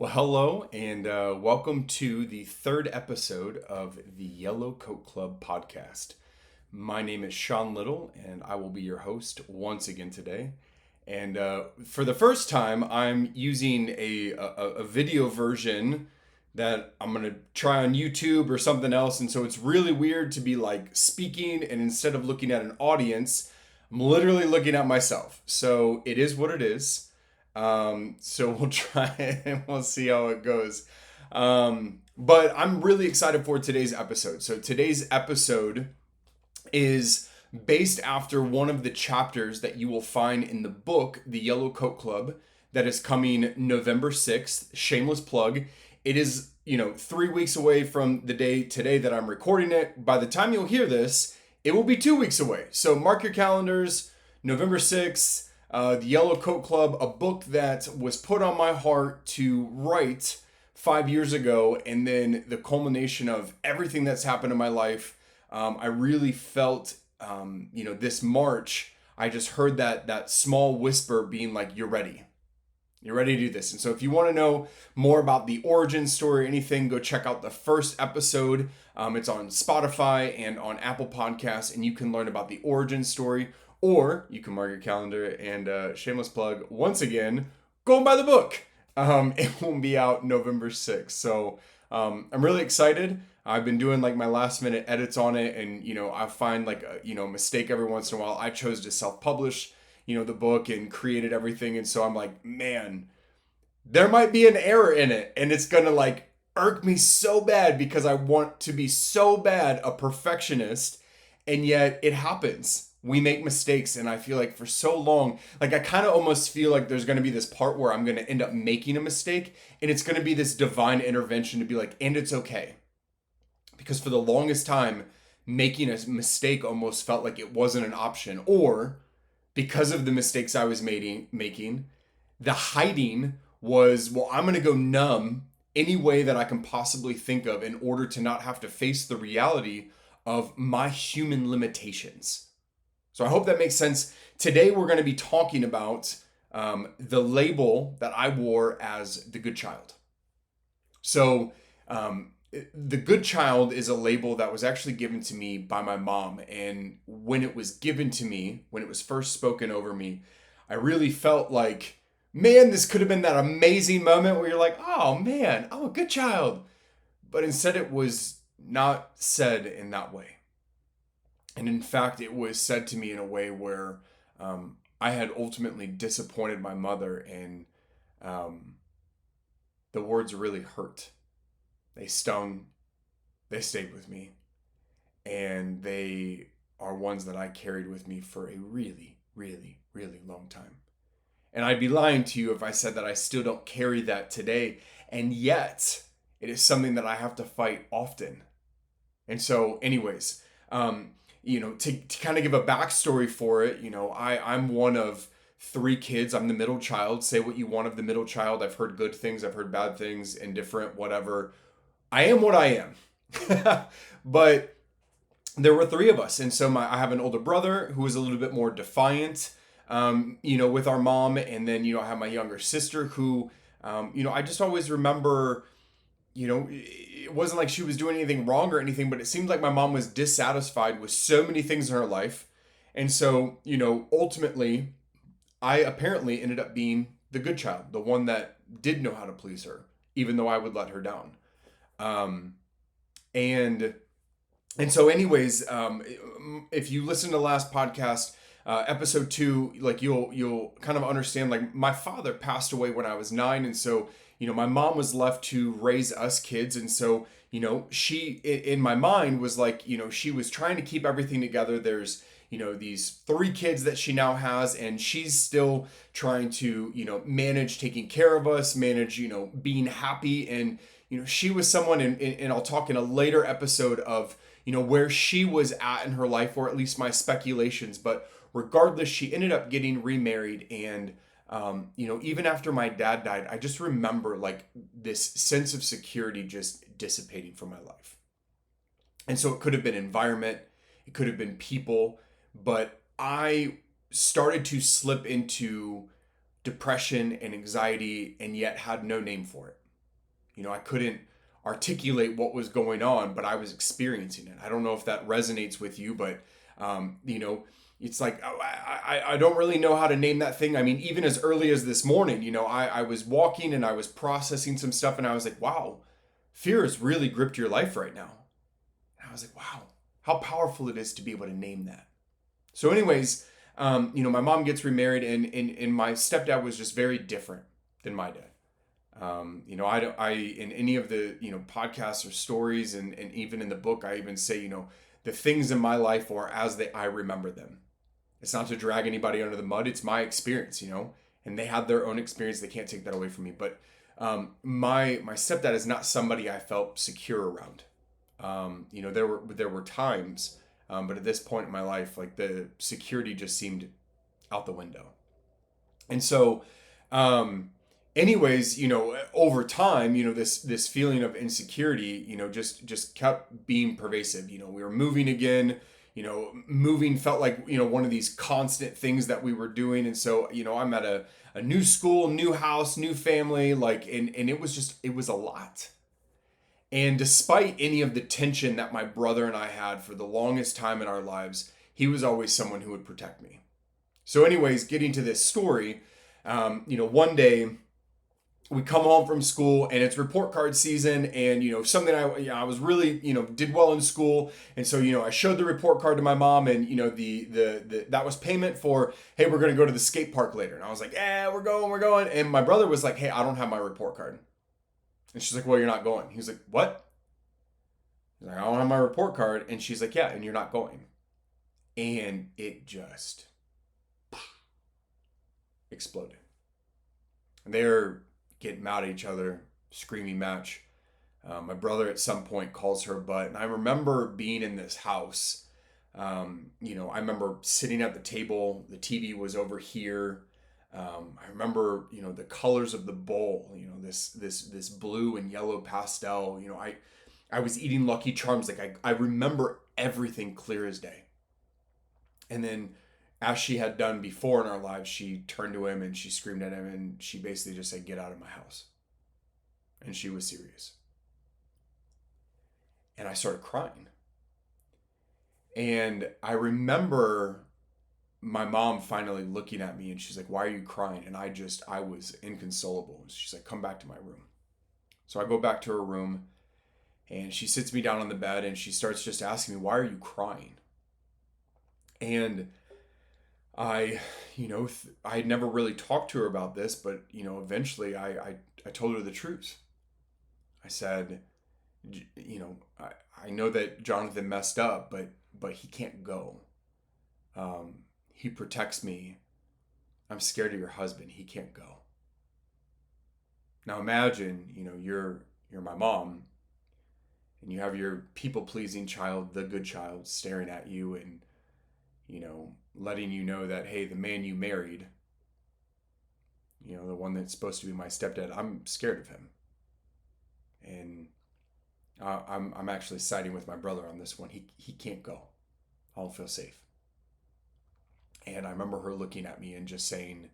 Well, hello, and welcome to the third episode of the Yellow Coat Club podcast. My name is Sean Little, and I will be your host once again today. And for the first time, I'm using a video version that I'm going to try on YouTube or something else. And so it's really weird to be like speaking, and instead of looking at an audience, I'm literally looking at myself. So it is what it is. So we'll try it and we'll see how it goes. But I'm really excited for today's episode. So today's episode is based after one of the chapters that you will find in the book, The Yellow Coat Club, that is coming November 6th. Shameless plug. It is, 3 weeks away from the day today that I'm recording it. By the time you'll hear this, it will be 2 weeks away. So mark your calendars, November 6th. The Yellow Coat Club, a book that was put on my heart to write 5 years ago, and then the culmination of everything that's happened in my life. I really felt, this March, I just heard that small whisper being like, "You're ready. You're ready to do this." And so if you want to know more about the origin story or anything, go check out the first episode. It's on Spotify and on Apple Podcasts, and you can learn about the origin story. Or you can mark your calendar and shameless plug once again, go and buy the book. It will be out November 6th. So I'm really excited. I've been doing like my last minute edits on it, and I find like a mistake every once in a while. I chose to self-publish the book and created everything, and so I'm like, man, there might be an error in it, and it's gonna like irk me so bad because I want to be so bad a perfectionist, and yet it happens. We make mistakes, and I feel like for so long, like I kind of almost feel like there's going to be this part where I'm going to end up making a mistake, and it's going to be this divine intervention to be like, and it's okay. Because for the longest time, making a mistake almost felt like it wasn't an option, or because of the mistakes I was making, the hiding was, well, I'm going to go numb any way that I can possibly think of in order to not have to face the reality of my human limitations. So I hope that makes sense. Today we're going to be talking about the label that I wore as the good child. So the good child is a label that was actually given to me by my mom. And when it was given to me, when it was first spoken over me, I really felt like, man, this could have been that amazing moment where you're like, oh man, I'm a good child. But instead it was not said in that way. And in fact, it was said to me in a way where I had ultimately disappointed my mother, and the words really hurt. They stung, they stayed with me, and they are ones that I carried with me for a really, really, really long time. And I'd be lying to you if I said that I still don't carry that today, and yet it is something that I have to fight often. And so, anyways, to kind of give a backstory for it, I'm one of three kids. I'm the middle child. Say what you want of the middle child. I've heard good things, I've heard bad things, indifferent, whatever. I am what I am. But there were three of us. And so I have an older brother who is a little bit more defiant, with our mom. And then, I have my younger sister who, I just always remember, it wasn't like she was doing anything wrong or anything, but it seemed like my mom was dissatisfied with so many things in her life. And so, ultimately, I apparently ended up being the good child, the one that did know how to please her, even though I would let her down. Um, and and so, anyways, if you listen to the last podcast, episode 2, like you'll kind of understand. Like my father passed away when I was 9, and so my mom was left to raise us kids, and so she in my mind was like she was trying to keep everything together. There's these 3 kids that she now has, and she's still trying to manage taking care of us, manage being happy, and she was someone, and I'll talk in a later episode of where she was at in her life, or at least my speculations. But regardless, she ended up getting remarried, and even after my dad died, I just remember like this sense of security just dissipating from my life. And so it could have been environment, it could have been people, but I started to slip into depression and anxiety, and yet had no name for it. I couldn't articulate what was going on, but I was experiencing it. I don't know if that resonates with you, but it's like, I don't really know how to name that thing. I mean, even as early as this morning, I was walking and I was processing some stuff, and I was like, wow, fear has really gripped your life right now. And I was like, wow, how powerful it is to be able to name that. So anyways, my mom gets remarried, and my stepdad was just very different than my dad. In any of the, podcasts or stories, and even in the book, I even say, the things in my life are as I remember them. It's not to drag anybody under the mud. It's my experience, and they had their own experience. They can't take that away from me. But my stepdad is not somebody I felt secure around. There were times, but at this point in my life, like, the security just seemed out the window. And so, anyways, over time, this feeling of insecurity, just kept being pervasive. We were moving again. Moving felt like, one of these constant things that we were doing. And so, I'm at a new school, new house, new family, and it was a lot. And despite any of the tension that my brother and I had for the longest time in our lives, he was always someone who would protect me. So anyways, getting to this story, one day we come home from school and it's report card season, and something I was really did well in school, and so I showed the report card to my mom, and the that was payment for, hey, we're going to go to the skate park later, and I was like, we're going, and my brother was like, hey, I don't have my report card, and she's like, well, you're not going. He was like, what? He's like, I don't have my report card, and she's like, yeah, and you're not going, and it just exploded, and they're getting mad at each other, screaming match. My brother at some point calls her butt. And I remember being in this house. I remember sitting at the table. The TV was over here. I remember, the colors of the bowl, this blue and yellow pastel. I was eating Lucky Charms. Like, I remember everything clear as day. And then, as she had done before in our lives, she turned to him and she screamed at him, and she basically just said, get out of my house. And she was serious. And I started crying. And I remember my mom finally looking at me, and she's like, why are you crying? And I was inconsolable. She's like, come back to my room. So I go back to her room, and she sits me down on the bed, and she starts just asking me, why are you crying? And I had never really talked to her about this, but, eventually I told her the truth. I said, I know that Jonathan messed up, but he can't go. He protects me. I'm scared of your husband. He can't go. Now imagine, you're my mom, and you have your people-pleasing child, the good child, staring at you, and, letting you know that, hey, the man you married, the one that's supposed to be my stepdad, I'm scared of him. And I'm actually siding with my brother on this one. He can't go. I don't feel safe. And I remember her looking at me and just saying,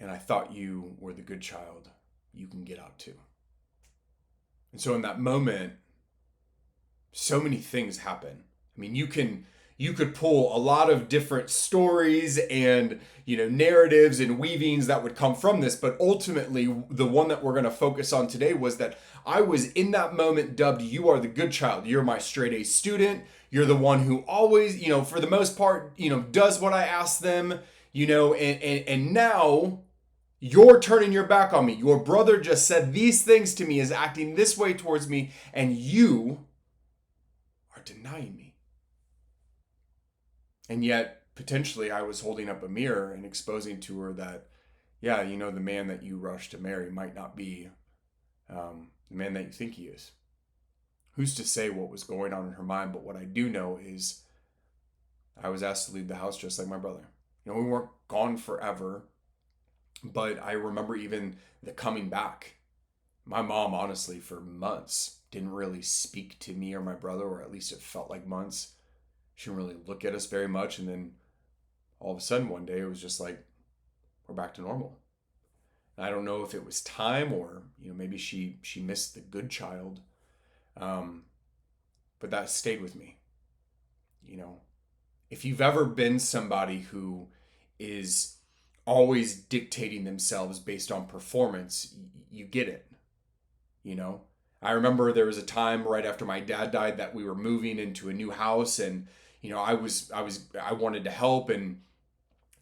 and I thought you were the good child. You can get out too. And so in that moment, so many things happen. I mean, you could pull a lot of different stories and, narratives and weavings that would come from this. But ultimately, the one that we're going to focus on today was that I was in that moment dubbed, you are the good child. You're my straight A student. You're the one who always, for the most part, does what I ask them, and now you're turning your back on me. Your brother just said these things to me, is acting this way towards me, and you are denying me. And yet, potentially, I was holding up a mirror and exposing to her that, yeah, the man that you rushed to marry might not be the man that you think he is. Who's to say what was going on in her mind? But what I do know is I was asked to leave the house just like my brother. We weren't gone forever, but I remember even the coming back. My mom, honestly, for months, didn't really speak to me or my brother, or at least it felt like months. She didn't really look at us very much. And then all of a sudden one day it was just like, we're back to normal. I don't know if it was time or, maybe she missed the good child. But that stayed with me. You know, if you've ever been somebody who is always dictating themselves based on performance, you get it. You know, I remember there was a time right after my dad died that we were moving into a new house, and I wanted to help, and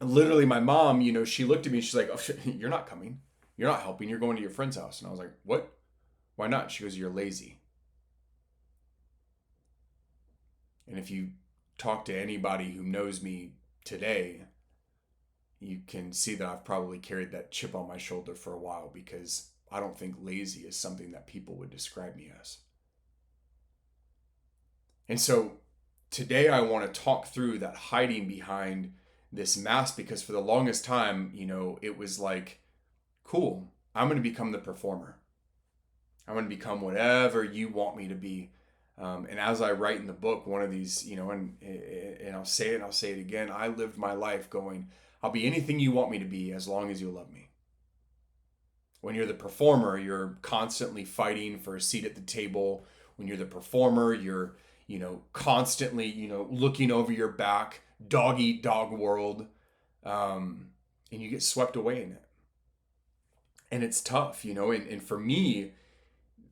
literally my mom, she looked at me, she's like, "Oh, you're not coming. You're not helping. You're going to your friend's house." And I was like, "What? Why not?" She goes, "You're lazy." And if you talk to anybody who knows me today, you can see that I've probably carried that chip on my shoulder for a while, because I don't think lazy is something that people would describe me as. And so today I want to talk through that hiding behind this mask, because for the longest time, it was like, cool, I'm going to become the performer. I'm going to become whatever you want me to be. And as I write in the book, one of these, and I'll say it and I'll say it again, I lived my life going, I'll be anything you want me to be as long as you love me. When you're the performer, you're constantly fighting for a seat at the table. When you're the performer, you're, constantly, looking over your back, dog eat dog world. And you get swept away in it. And it's tough, and for me,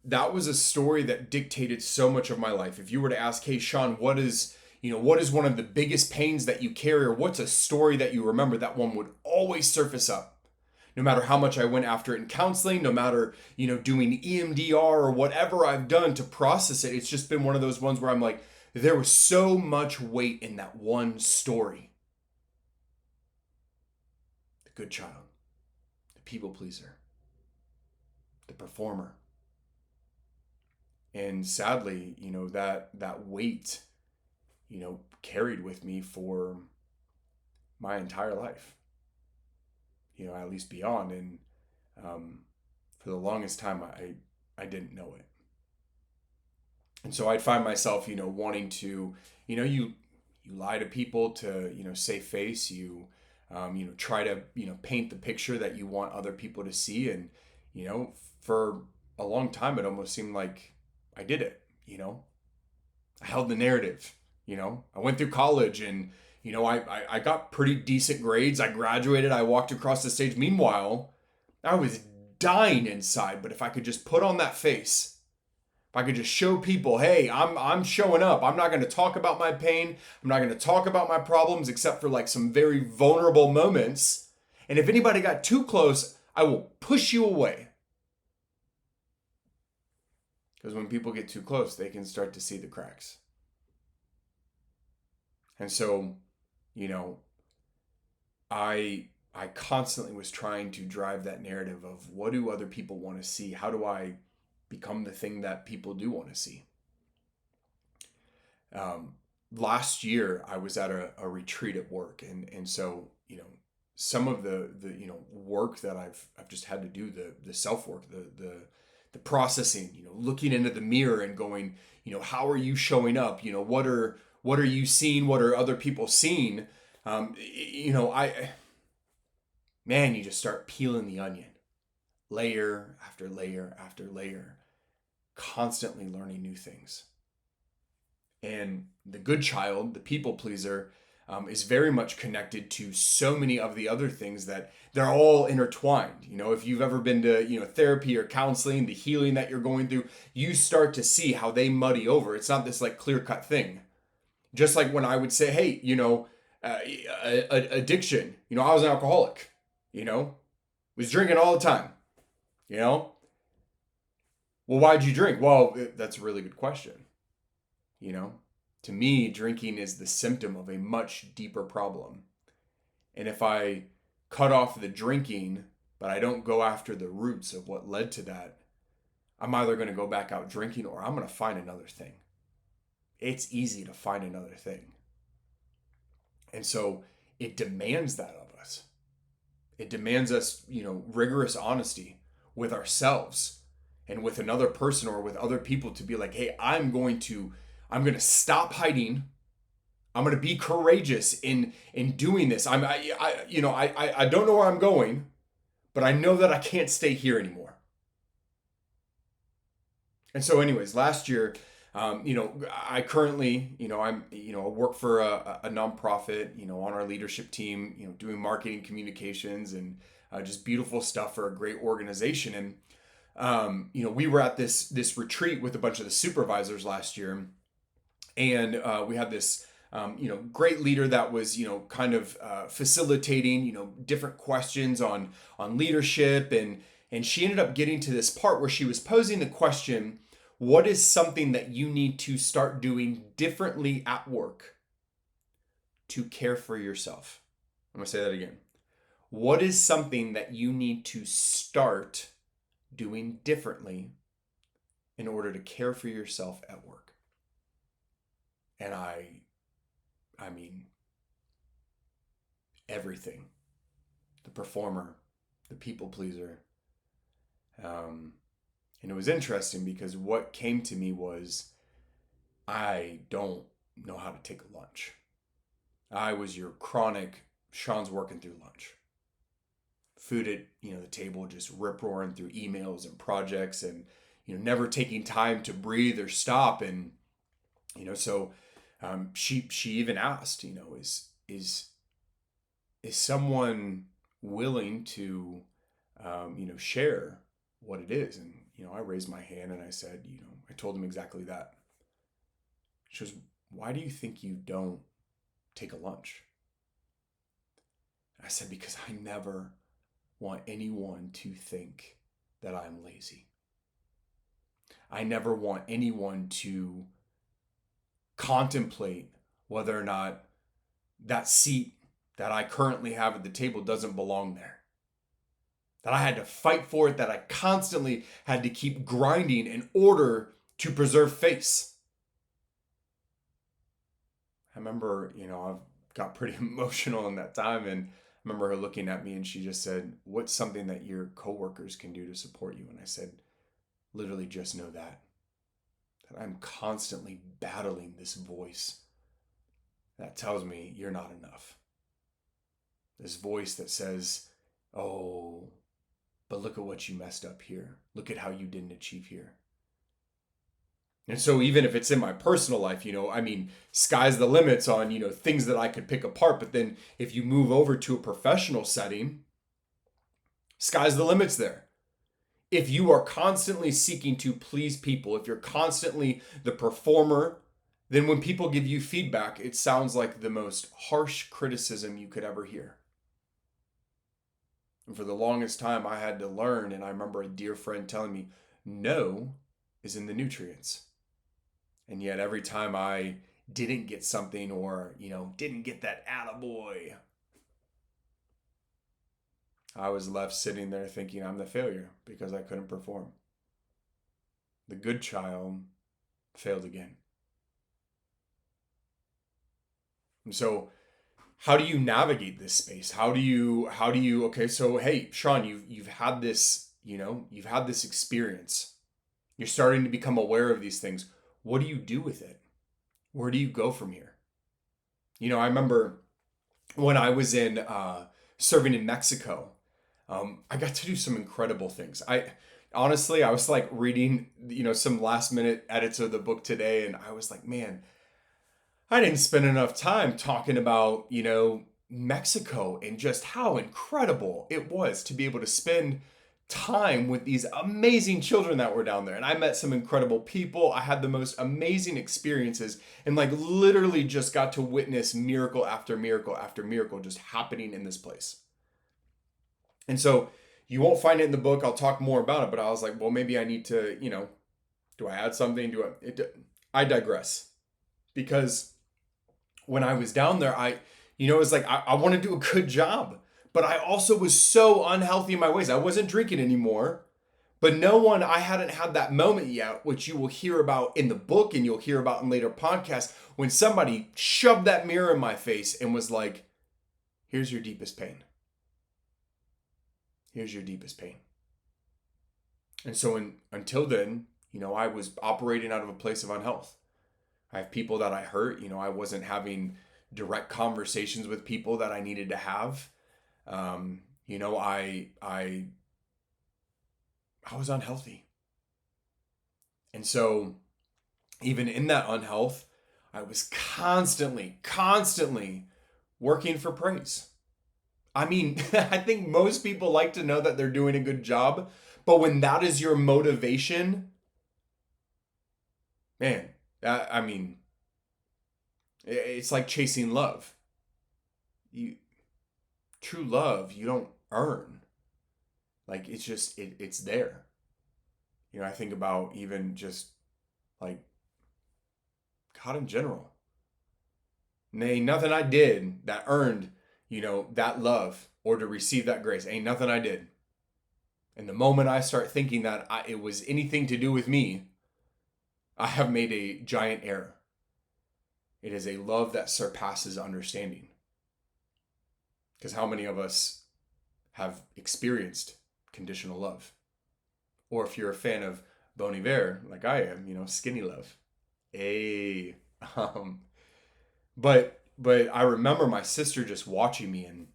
that was a story that dictated so much of my life. If you were to ask, hey, Sean, what is one of the biggest pains that you carry, or what's a story that you remember, that one would always surface up. No matter how much I went after it in counseling, no matter, doing EMDR or whatever I've done to process it, it's just been one of those ones where I'm like, there was so much weight in that one story. The good child, the people pleaser, the performer. And sadly, that weight, carried with me for my entire life, at least beyond. And for the longest time, I didn't know it. And so I'd find myself, wanting to, you lie to people to, save face. You try to, paint the picture that you want other people to see. And, for a long time, it almost seemed like I did it. I held the narrative. I went through college, and, I got pretty decent grades. I graduated. I walked across the stage. Meanwhile, I was dying inside. But if I could just put on that face, if I could just show people, hey, I'm showing up. I'm not going to talk about my pain. I'm not going to talk about my problems, except for like some very vulnerable moments. And if anybody got too close, I will push you away. Because when people get too close, they can start to see the cracks. And so, I constantly was trying to drive that narrative of, what do other people want to see? How do I become the thing that people do want to see? Last year, I was at a retreat at work, and so, some of the work that I've just had to do, the self work, the processing, looking into the mirror and going, how are you showing up? What are you seeing? What are other people seeing? You just start peeling the onion, layer after layer after layer, constantly learning new things. And the good child, the people pleaser, is very much connected to so many of the other things that they're all intertwined. If you've ever been to, therapy or counseling, the healing that you're going through, you start to see how they muddy over. It's not this like clear cut thing. Just like when I would say, hey, addiction, I was an alcoholic, was drinking all the time, well, why'd you drink? Well, that's a really good question. To me, drinking is the symptom of a much deeper problem. And if I cut off the drinking, but I don't go after the roots of what led to that, I'm either going to go back out drinking, or I'm going to find another thing. It's easy to find another thing. And so it demands that of us. It demands us, rigorous honesty with ourselves and with another person or with other people, to be like, hey, I'm going to stop hiding. I'm going to be courageous in doing this. I don't know where I'm going, but I know that I can't stay here anymore. And so anyways, last year, I currently, I work for a nonprofit, on our leadership team, doing marketing communications and just beautiful stuff for a great organization. And, we were at this retreat with a bunch of the supervisors last year. And we had this, great leader that was, kind of facilitating, different questions on leadership. And she ended up getting to this part where she was posing the question, what is something that you need to start doing differently at work to care for yourself? I'm going to say that again. What is something that you need to start doing differently in order to care for yourself at work? And I mean, everything. The performer, the people pleaser. And it was interesting because what came to me was, I don't know how to take a lunch. I was your chronic, Sean's working through lunch. Food at, the table, just rip roaring through emails and projects and, never taking time to breathe or stop. And, so she even asked, is someone willing to, share what it is? And, I raised my hand and I said, I told him exactly that. She goes, why do you think you don't take a lunch? I said, because I never want anyone to think that I'm lazy. I never want anyone to contemplate whether or not that seat that I currently have at the table doesn't belong there. That I had to fight for it, that I constantly had to keep grinding in order to preserve face. I remember, I got pretty emotional in that time, and I remember her looking at me and she just said, what's something that your coworkers can do to support you? And I said, literally just know that I'm constantly battling this voice that tells me you're not enough. This voice that says, oh, but look at what you messed up here. Look at how you didn't achieve here. And so even if it's in my personal life, sky's the limits on, things that I could pick apart. But then if you move over to a professional setting, sky's the limits there. If you are constantly seeking to please people, if you're constantly the performer, then when people give you feedback, it sounds like the most harsh criticism you could ever hear. And for the longest time, I had to learn, and I remember a dear friend telling me, no is in the nutrients. And yet every time I didn't get something or, didn't get that attaboy, I was left sitting there thinking I'm the failure because I couldn't perform. The good child failed again. And so how do you navigate this space? How do you, okay, so hey, Sean, you've had this, you've had this experience. You're starting to become aware of these things. What do you do with it? Where do you go from here? I remember when I was in serving in Mexico, I got to do some incredible things. I was like reading, some last minute edits of the book today, and I was like, man, I didn't spend enough time talking about, Mexico and just how incredible it was to be able to spend time with these amazing children that were down there. And I met some incredible people. I had the most amazing experiences and like literally just got to witness miracle after miracle after miracle just happening in this place. And so you won't find it in the book. I'll talk more about it, but I was like, well, maybe I need to, do I add something? I digress. Because when I was down there, it was like, I want to do a good job, but I also was so unhealthy in my ways. I wasn't drinking anymore, but I hadn't had that moment yet, which you will hear about in the book and you'll hear about in later podcasts, when somebody shoved that mirror in my face and was like, here's your deepest pain. Here's your deepest pain. And so until then, I was operating out of a place of unhealth. I have people that I hurt. I wasn't having direct conversations with people that I needed to have. I was unhealthy. And so even in that unhealth, I was constantly working for praise. I mean, I think most people like to know that they're doing a good job, but when that is your motivation, man, I mean, it's like chasing love. You True love, you don't earn. Like it's there. I think about even just like God in general. Ain't nothing I did that earned, that love or to receive that grace. Ain't nothing I did. And the moment I start thinking that it was anything to do with me, I have made a giant error. It is a love that surpasses understanding. Because how many of us have experienced conditional love? Or if you're a fan of Bon Iver, like I am, skinny love. Hey, but I remember my sister just watching me and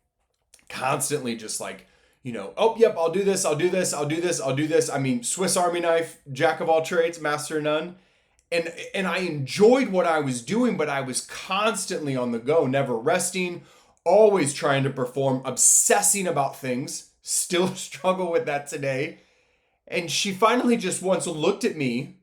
constantly just like, oh, yep, I'll do this, I'll do this, I'll do this, I'll do this. I mean, Swiss Army knife, jack of all trades, master of none. And I enjoyed what I was doing, but I was constantly on the go, never resting, always trying to perform, obsessing about things, still struggle with that today. And she finally just once looked at me.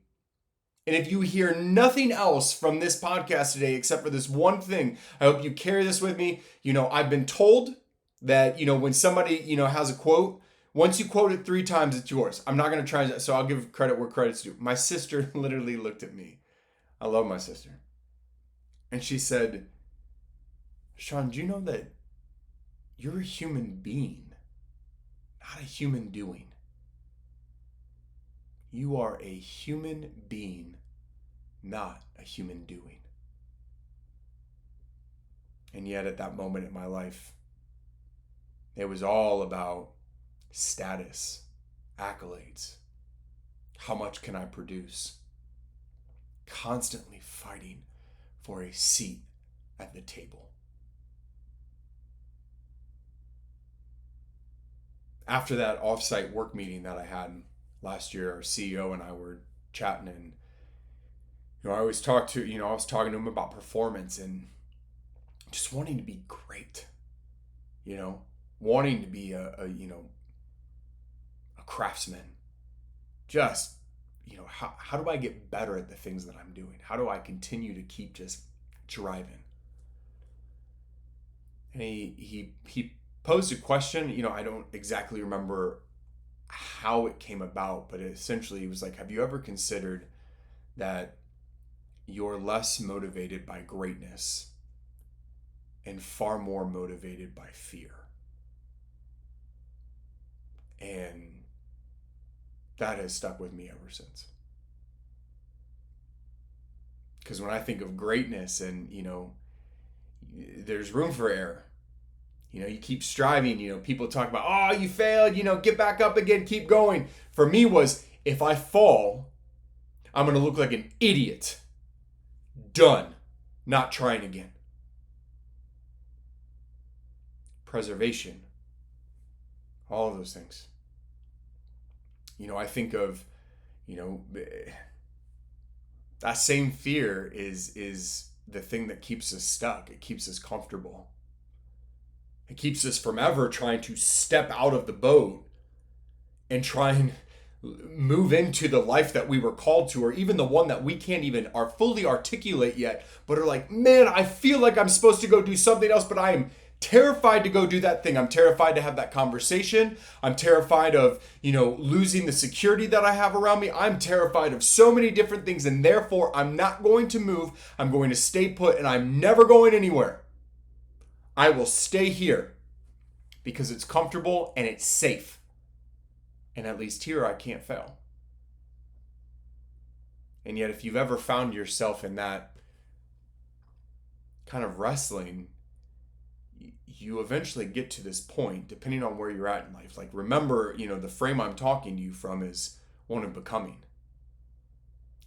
And if you hear nothing else from this podcast today except for this one thing, I hope you carry this with me. I've been told that, when somebody, has a quote, once you quote it 3 times, it's yours. I'm not going to try, so I'll give credit where credit's due. My sister literally looked at me. I love my sister. And she said, Sean, do you know that you're a human being, not a human doing? You are a human being, not a human doing. And yet at that moment in my life, it was all about status, accolades. How much can I produce? Constantly fighting for a seat at the table. After that offsite work meeting that I had last year, our CEO and I were chatting, and I was talking to him about performance and just wanting to be great. Wanting to be a craftsman. Just, how do I get better at the things that I'm doing? How do I continue to keep just driving? And he posed a question. I don't exactly remember how it came about, but essentially he was like, have you ever considered that you're less motivated by greatness and far more motivated by fear? And that has stuck with me ever since. Because when I think of greatness and, there's room for error. You keep striving, people talk about, oh, you failed, get back up again, keep going. For me was, if I fall, I'm going to look like an idiot. Done. Not trying again. Preservation. All of those things. I think of, that same fear is the thing that keeps us stuck. It keeps us comfortable. It keeps us from ever trying to step out of the boat and try and move into the life that we were called to, or even the one that we can't even fully articulate yet, but are like, man, I feel like I'm supposed to go do something else, but I am terrified to go do that thing. I'm terrified to have that conversation. I'm terrified of, losing the security that I have around me. I'm terrified of so many different things, and therefore I'm not going to move. I'm going to stay put, and I'm never going anywhere. I will stay here because it's comfortable and it's safe. And at least here I can't fail. And yet if you've ever found yourself in that kind of wrestling, you eventually get to this point, depending on where you're at in life. Like, remember, the frame I'm talking to you from is one of becoming.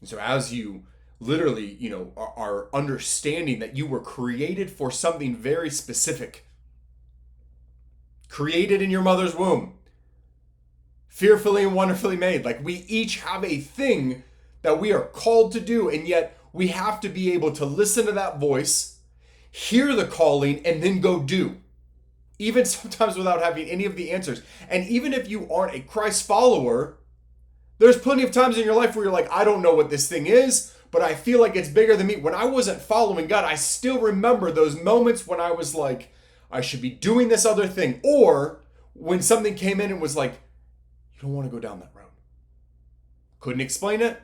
And so as you literally, are understanding that you were created for something very specific, created in your mother's womb, fearfully and wonderfully made. Like, we each have a thing that we are called to do, and yet we have to be able to listen to that voice, hear the calling, and then go do. Even sometimes without having any of the answers. And even if you aren't a Christ follower, there's plenty of times in your life where you're like, I don't know what this thing is, but I feel like it's bigger than me. When I wasn't following God, I still remember those moments when I was like, I should be doing this other thing. Or when something came in and was like, you don't want to go down that road. Couldn't explain it.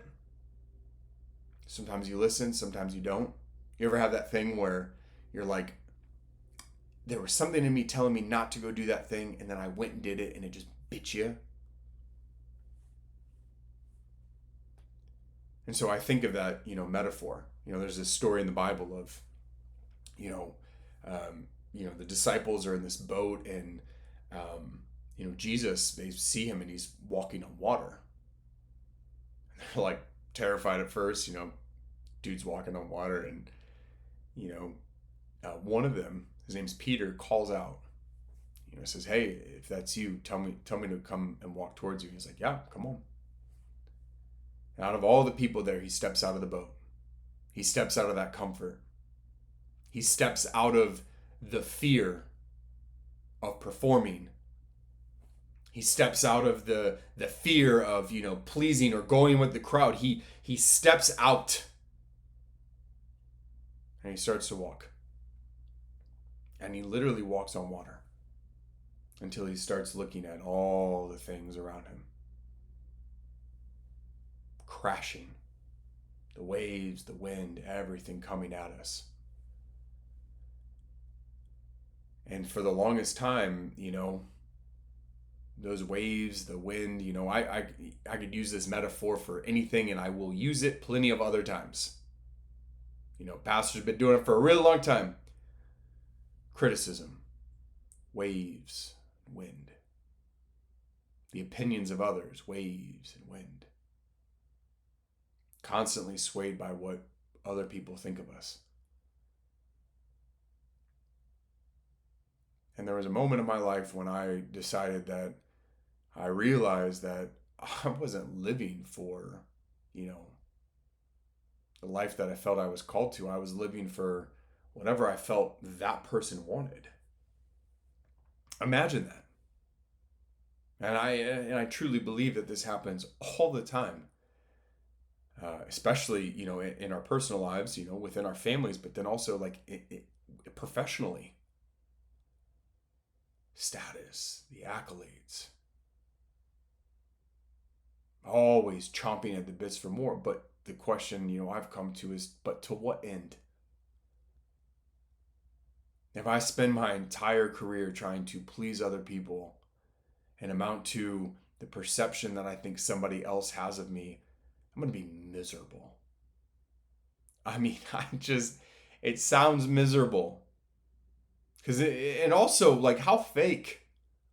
Sometimes you listen, sometimes you don't. You ever have that thing where you're like, there was something in me telling me not to go do that thing, and then I went and did it, and it just bit you? And so I think of that, metaphor. There's this story in the Bible of, the disciples are in this boat, and, Jesus, they see him and he's walking on water. They're like terrified at first, dude's walking on water, and, one of them, his name's Peter, calls out, says, hey, if that's you, tell me to come and walk towards you. He's like, yeah, come on. And out of all the people there, he steps out of the boat. He steps out of that comfort. He steps out of the fear of performing. He steps out of the fear of, pleasing or going with the crowd. He steps out and he starts to walk. And he literally walks on water until he starts looking at all the things around him crashing. The waves, the wind, everything coming at us. And for the longest time, those waves, the wind, I could use this metaphor for anything, and I will use it plenty of other times. Pastor's been doing it for a really long time. Criticism, waves, wind. The opinions of others, waves and wind. Constantly swayed by what other people think of us. And there was a moment in my life when I decided that I realized that I wasn't living for, the life that I felt I was called to. I was living for whatever I felt that person wanted. Imagine that. And I truly believe that this happens all the time. Especially, in our personal lives, within our families, but then also like professionally. Status, the accolades. Always chomping at the bits for more. But the question, I've come to is, but to what end? If I spend my entire career trying to please other people and amount to the perception that I think somebody else has of me, I'm going to be miserable. I mean, it sounds miserable. And also, like, how fake.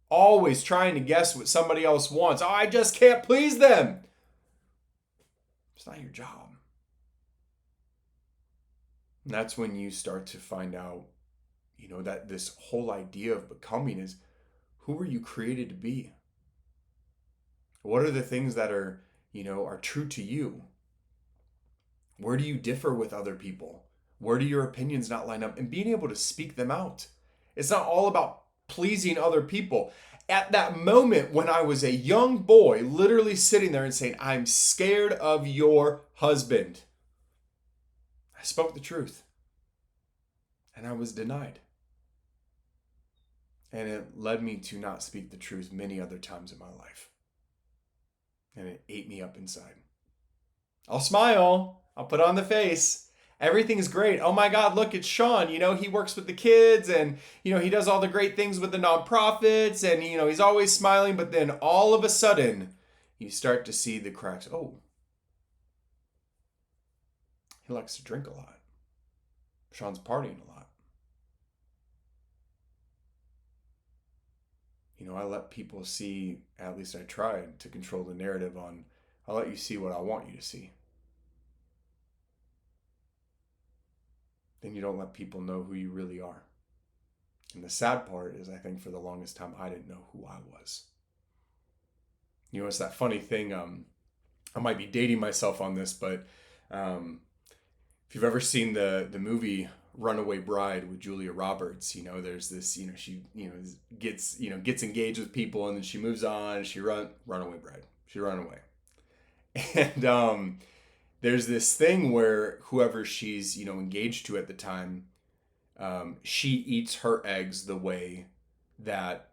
Always trying to guess what somebody else wants. Oh, I just can't please them. It's not your job. And that's when you start to find out, that this whole idea of becoming is, who are you created to be? What are the things that are true to you? Where do you differ with other people? Where do your opinions not line up? And being able to speak them out. It's not all about pleasing other people. At that moment when I was a young boy, literally sitting there and saying, I'm scared of your husband, I spoke the truth. And I was denied. And it led me to not speak the truth many other times in my life. And it ate me up inside. I'll smile. I'll put on the face. Everything's great. Oh my God, look, it's Sean. He works with the kids and, he does all the great things with the nonprofits and, he's always smiling. But then all of a sudden, you start to see the cracks. Oh, he likes to drink a lot. Sean's partying a lot. I let people see, at least I tried to control the narrative on, I'll let you see what I want you to see. Then you don't let people know who you really are. And the sad part is, I think for the longest time, I didn't know who I was. It's that funny thing. I might be dating myself on this, but if you've ever seen the movie Runaway Bride with Julia Roberts, there's this, she, gets engaged with people, and then she moves on. Runaway Bride. She run away, and there's this thing where whoever she's engaged to at the time, she eats her eggs the way that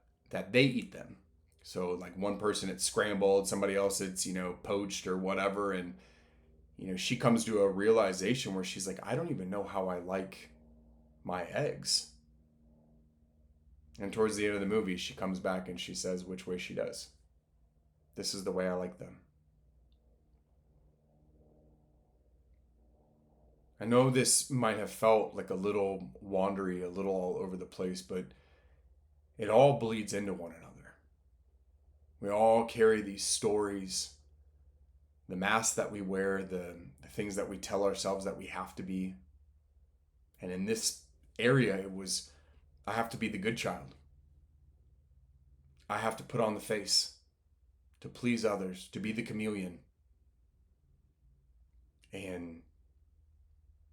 they eat them. So like one person it's scrambled, somebody else it's poached or whatever, and she comes to a realization where she's like, I don't even know how I like my eggs. And towards the end of the movie, she comes back and she says which way she does. This is the way I like them. I know this might have felt like a little wandery, a little all over the place, but it all bleeds into one another. We all carry these stories, the masks that we wear, the things that we tell ourselves that we have to be. And in this area, it was, I have to be the good child. I have to put on the face to please others, to be the chameleon. And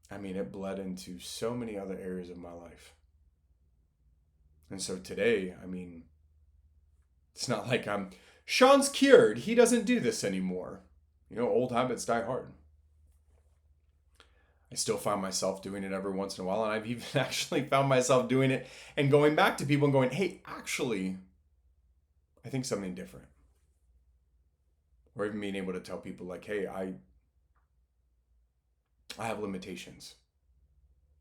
it bled into so many other areas of my life. And so today, it's not like Sean's cured. He doesn't do this anymore. Old habits die hard. I still find myself doing it every once in a while. And I've even actually found myself doing it and going back to people and going, hey, actually, I think something different. Or even being able to tell people like, hey, I have limitations.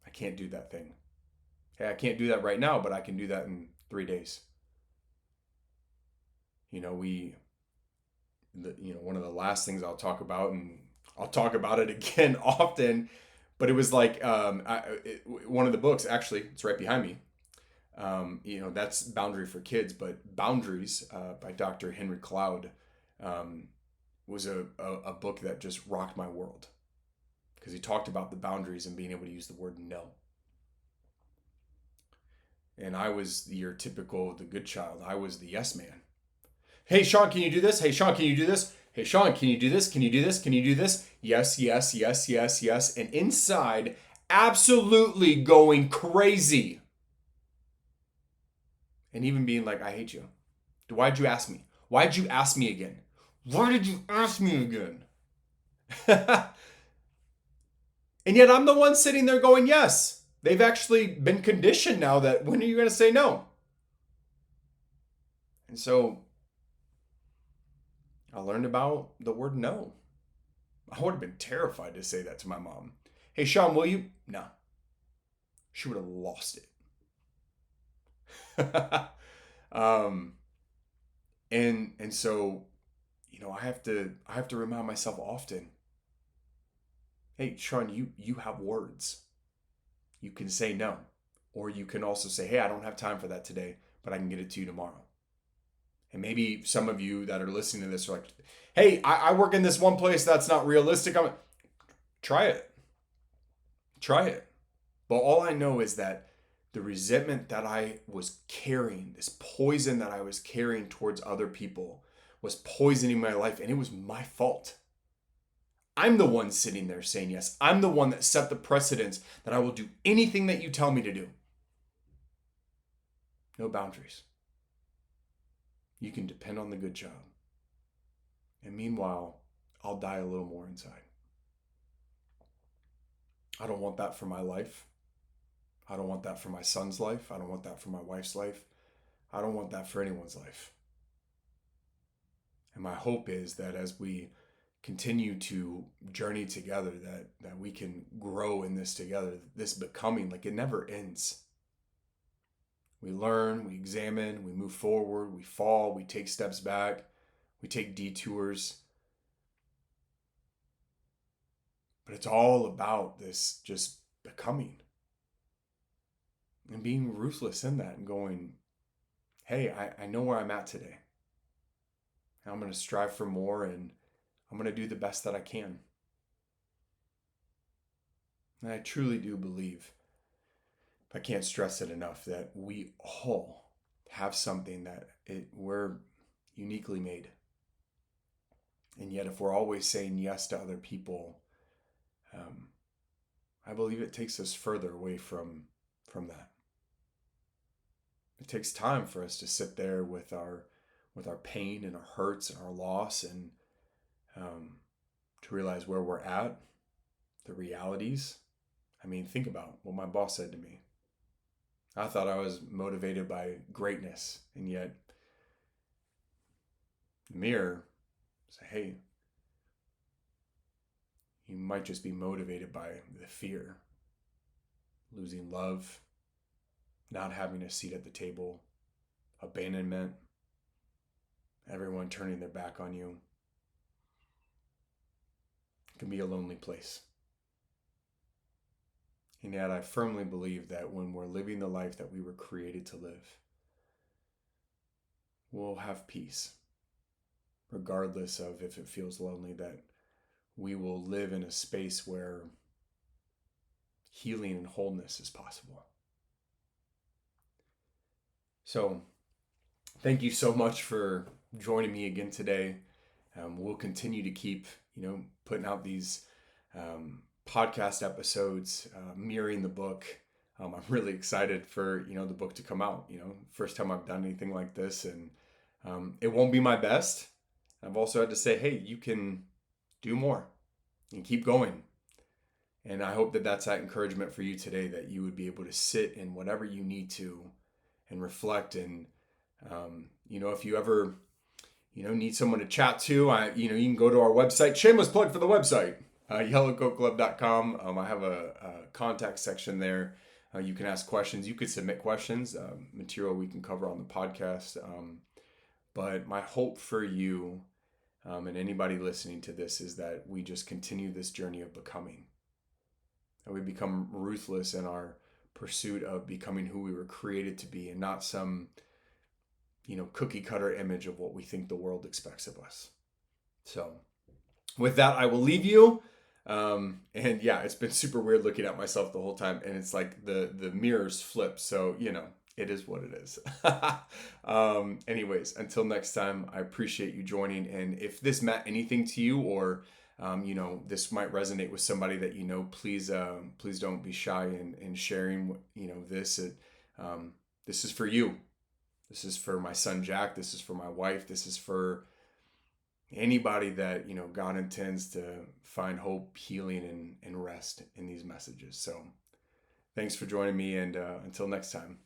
I can't do that thing. Hey, I can't do that right now, but I can do that in 3 days. One of the last things I'll talk about, and I'll talk about it again often, but it was like one of the books, actually, it's right behind me. That's Boundary for Kids, but Boundaries by Dr. Henry Cloud was a book that just rocked my world, because he talked about the boundaries and being able to use the word no. And I was the good child. I was the yes man. Hey, Sean, can you do this? Hey, Sean, can you do this? Hey, Sean, can you do this? Can you do this? Can you do this? Yes, yes, yes, yes, yes. And inside, absolutely going crazy. And even being like, I hate you. Why'd you ask me? Why'd you ask me again? Why did you ask me again? And yet I'm the one sitting there going, yes. They've actually been conditioned now that when are you going to say no? And so I learned about the word no. I would have been terrified to say that to my mom. Hey, Sean, will you? No. She would have lost it. And so, I have to remind myself often. Hey, Sean, you have words. You can say no. Or you can also say, hey, I don't have time for that today, but I can get it to you tomorrow. And maybe some of you that are listening to this are like, hey, I work in this one place that's not realistic. Try it. Try it. But all I know is that the resentment that I was carrying, this poison that I was carrying towards other people, was poisoning my life, and it was my fault. I'm the one sitting there saying yes. I'm the one that set the precedence that I will do anything that you tell me to do. No boundaries. You can depend on the good child. And meanwhile, I'll die a little more inside. I don't want that for my life. I don't want that for my son's life. I don't want that for my wife's life. I don't want that for anyone's life. And my hope is that as we continue to journey together, that we can grow in this together, this becoming, like it never ends. We learn, we examine, we move forward, we fall, we take steps back, we take detours. But it's all about this just becoming and being ruthless in that and going, hey, I know where I'm at today. And I'm going to strive for more, and I'm going to do the best that I can. And I truly do believe I can't stress it enough that we all have something that we're uniquely made. And yet, if we're always saying yes to other people, um, I believe it takes us further away from that. It takes time for us to sit there with our pain and our hurts and our loss, and to realize where we're at, the realities. I mean, think about what my boss said to me. I thought I was motivated by greatness, and yet the mirror say, hey, you might just be motivated by the fear, losing love, not having a seat at the table, abandonment, everyone turning their back on you. It can be a lonely place. And yet I firmly believe that when we're living the life that we were created to live, we'll have peace, regardless of if it feels lonely, that we will live in a space where healing and wholeness is possible. So thank you so much for joining me again today. We'll continue to keep, putting out these podcast episodes, mirroring the book. I'm really excited for, the book to come out. First time I've done anything like this, and it won't be my best. I've also had to say, hey, you can do more and keep going. And I hope that that's that encouragement for you today, that you would be able to sit in whatever you need to and reflect. And, if you ever, need someone to chat to, you can go to our website. Shameless plug for the website, yellowcoatclub.com. I have a contact section there. You can ask questions. You could submit questions, material we can cover on the podcast. But my hope for you and anybody listening to this is that we just continue this journey of becoming. And we become ruthless in our pursuit of becoming who we were created to be, and not some, cookie cutter image of what we think the world expects of us. So with that, I will leave you. And yeah, it's been super weird looking at myself the whole time, and it's like the mirrors flip. So, it is what it is. Anyways, until next time, I appreciate you joining. And if this meant anything to you, or this might resonate with somebody that please don't be shy in sharing. This is for you. This is for my son Jack. This is for my wife. This is for anybody that God intends to find hope, healing, and rest in these messages. So thanks for joining me, and until next time.